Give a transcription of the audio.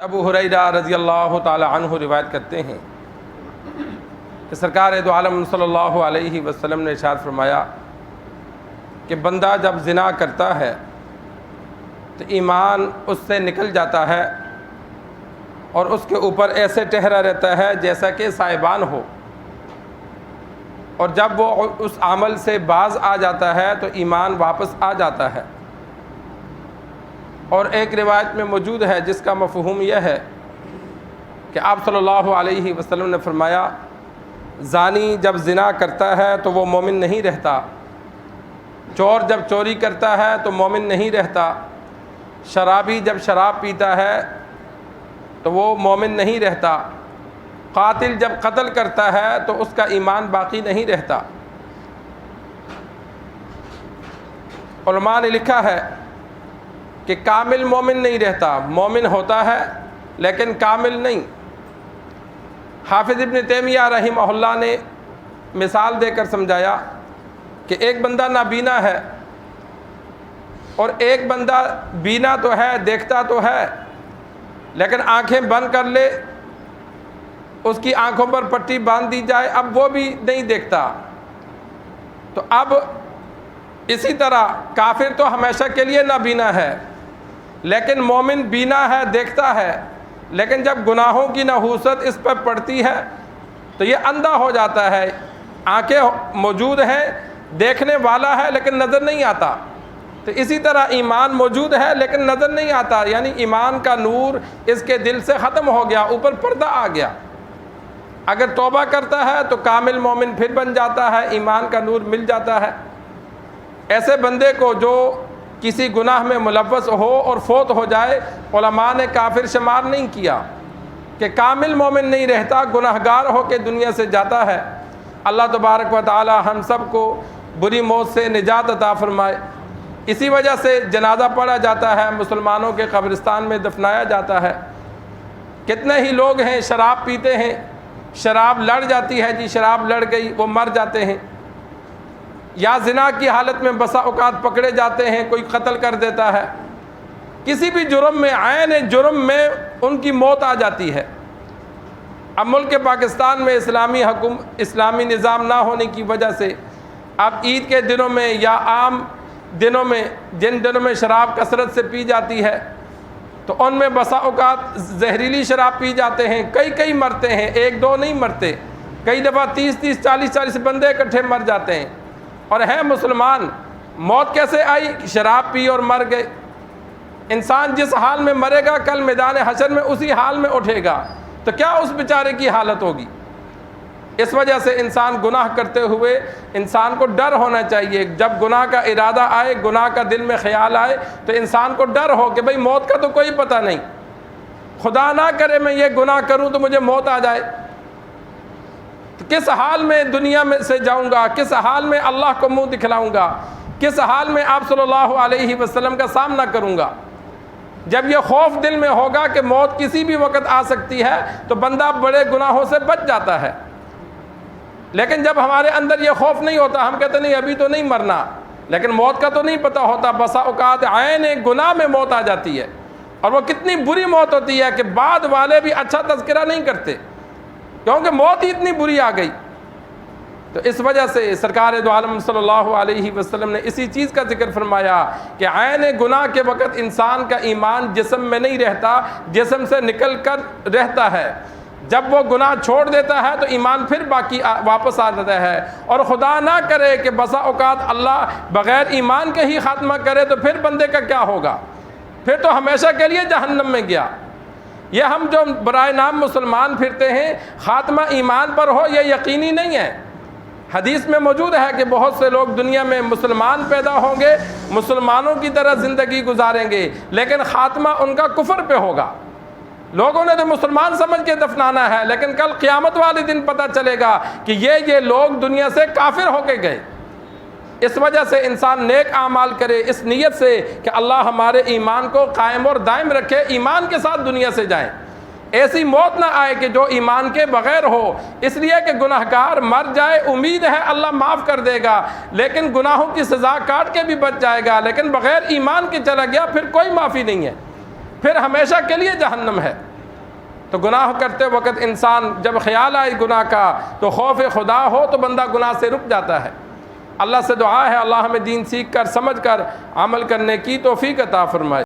ابو ہریرہ رضی اللہ تعالی عنہ روایت کرتے ہیں کہ سرکار دو عالم صلی اللہ علیہ وسلم نے ارشاد فرمایا کہ بندہ جب زنا کرتا ہے تو ایمان اس سے نکل جاتا ہے اور اس کے اوپر ایسے ٹہرا رہتا ہے جیسا کہ سائبان ہو، اور جب وہ اس عمل سے باز آ جاتا ہے تو ایمان واپس آ جاتا ہے۔ اور ایک روایت میں موجود ہے جس کا مفہوم یہ ہے کہ آپ صلی اللہ علیہ وسلم نے فرمایا زانی جب زنا کرتا ہے تو وہ مومن نہیں رہتا، چور جب چوری کرتا ہے تو مومن نہیں رہتا، شرابی جب شراب پیتا ہے تو وہ مومن نہیں رہتا، قاتل جب قتل کرتا ہے تو اس کا ایمان باقی نہیں رہتا۔ علماء نے لکھا ہے کہ کامل مومن نہیں رہتا، مومن ہوتا ہے لیکن کامل نہیں۔ حافظ ابن تیمیہ رحمہ اللہ نے مثال دے کر سمجھایا کہ ایک بندہ نابینا ہے اور ایک بندہ بینا تو ہے، دیکھتا تو ہے، لیکن آنکھیں بند کر لے، اس کی آنکھوں پر پٹی باندھ دی جائے، اب وہ بھی نہیں دیکھتا۔ تو اب اسی طرح کافر تو ہمیشہ کے لیے نابینا ہے، لیکن مومن بینا ہے، دیکھتا ہے، لیکن جب گناہوں کی نحوست اس پر پڑتی ہے تو یہ اندھا ہو جاتا ہے۔ آنکھیں موجود ہیں، دیکھنے والا ہے لیکن نظر نہیں آتا۔ تو اسی طرح ایمان موجود ہے لیکن نظر نہیں آتا، یعنی ایمان کا نور اس کے دل سے ختم ہو گیا، اوپر پردہ آ گیا۔ اگر توبہ کرتا ہے تو کامل مومن پھر بن جاتا ہے، ایمان کا نور مل جاتا ہے۔ ایسے بندے کو جو کسی گناہ میں ملوث ہو اور فوت ہو جائے، علماء نے کافر شمار نہیں کیا کہ کامل مومن نہیں رہتا، گناہگار ہو کے دنیا سے جاتا ہے۔ اللہ تبارک و تعالی ہم سب کو بری موت سے نجات عطا فرمائے۔ اسی وجہ سے جنازہ پڑھا جاتا ہے، مسلمانوں کے قبرستان میں دفنایا جاتا ہے۔ کتنے ہی لوگ ہیں شراب پیتے ہیں، شراب لڑ جاتی ہے، جی شراب لڑ گئی، وہ مر جاتے ہیں۔ یا زنا کی حالت میں بسا اوقات پکڑے جاتے ہیں، کوئی قتل کر دیتا ہے، کسی بھی جرم میں، عین جرم میں ان کی موت آ جاتی ہے۔ اب ملک پاکستان میں اسلامی نظام نہ ہونے کی وجہ سے اب عید کے دنوں میں یا عام دنوں میں، جن دنوں میں شراب کثرت سے پی جاتی ہے، تو ان میں بسا اوقات زہریلی شراب پی جاتے ہیں، کئی مرتے ہیں، ایک دو نہیں مرتے، کئی دفعہ 30 40 بندے اکٹھے مر جاتے ہیں، اور ہیں مسلمان۔ موت کیسے آئی؟ شراب پی اور مر گئے۔ انسان جس حال میں مرے گا کل میدان حشر میں اسی حال میں اٹھے گا، تو کیا اس بیچارے کی حالت ہوگی؟ اس وجہ سے انسان گناہ کرتے ہوئے انسان کو ڈر ہونا چاہیے۔ جب گناہ کا ارادہ آئے، گناہ کا دل میں خیال آئے، تو انسان کو ڈر ہو کہ بھئی موت کا تو کوئی پتہ نہیں، خدا نہ کرے میں یہ گناہ کروں تو مجھے موت آ جائے، تو کس حال میں دنیا میں سے جاؤں گا، کس حال میں اللہ کو منہ دکھلاؤں گا، کس حال میں آپ صلی اللہ علیہ وسلم کا سامنا کروں گا۔ جب یہ خوف دل میں ہوگا کہ موت کسی بھی وقت آ سکتی ہے تو بندہ بڑے گناہوں سے بچ جاتا ہے۔ لیکن جب ہمارے اندر یہ خوف نہیں ہوتا، ہم کہتے نہیں ابھی تو نہیں مرنا، لیکن موت کا تو نہیں پتہ ہوتا، بسا اوقات عین گناہ میں موت آ جاتی ہے، اور وہ کتنی بری موت ہوتی ہے کہ بعد والے بھی اچھا تذکرہ نہیں کرتے، کیونکہ موت ہی اتنی بری آ گئی۔ تو اس وجہ سے سرکار دو عالم صلی اللہ علیہ وسلم نے اسی چیز کا ذکر فرمایا کہ عین گناہ کے وقت انسان کا ایمان جسم میں نہیں رہتا، جسم سے نکل کر رہتا ہے۔ جب وہ گناہ چھوڑ دیتا ہے تو ایمان پھر باقی واپس آ جاتا ہے، اور خدا نہ کرے کہ بسا اوقات اللہ بغیر ایمان کے ہی خاتمہ کرے تو پھر بندے کا کیا ہوگا؟ پھر تو ہمیشہ کے لیے جہنم میں گیا۔ یہ ہم جو برائے نام مسلمان پھرتے ہیں، خاتمہ ایمان پر ہو یہ یقینی نہیں ہے۔ حدیث میں موجود ہے کہ بہت سے لوگ دنیا میں مسلمان پیدا ہوں گے، مسلمانوں کی طرح زندگی گزاریں گے، لیکن خاتمہ ان کا کفر پہ ہوگا۔ لوگوں نے تو مسلمان سمجھ کے دفنانا ہے، لیکن کل قیامت والے دن پتہ چلے گا کہ یہ لوگ دنیا سے کافر ہو کے گئے۔ اس وجہ سے انسان نیک اعمال کرے اس نیت سے کہ اللہ ہمارے ایمان کو قائم اور دائم رکھے، ایمان کے ساتھ دنیا سے جائیں، ایسی موت نہ آئے کہ جو ایمان کے بغیر ہو۔ اس لیے کہ گناہگار مر جائے، امید ہے اللہ معاف کر دے گا، لیکن گناہوں کی سزا کاٹ کے بھی بچ جائے گا، لیکن بغیر ایمان کے چلا گیا پھر کوئی معافی نہیں ہے، پھر ہمیشہ کے لیے جہنم ہے۔ تو گناہ کرتے وقت انسان جب خیال آئے گناہ کا تو خوف خدا ہو تو بندہ گناہ سے رک جاتا ہے۔ اللہ سے دعا ہے اللہ ہمیں دین سیکھ کر سمجھ کر عمل کرنے کی توفیق عطا فرمائے۔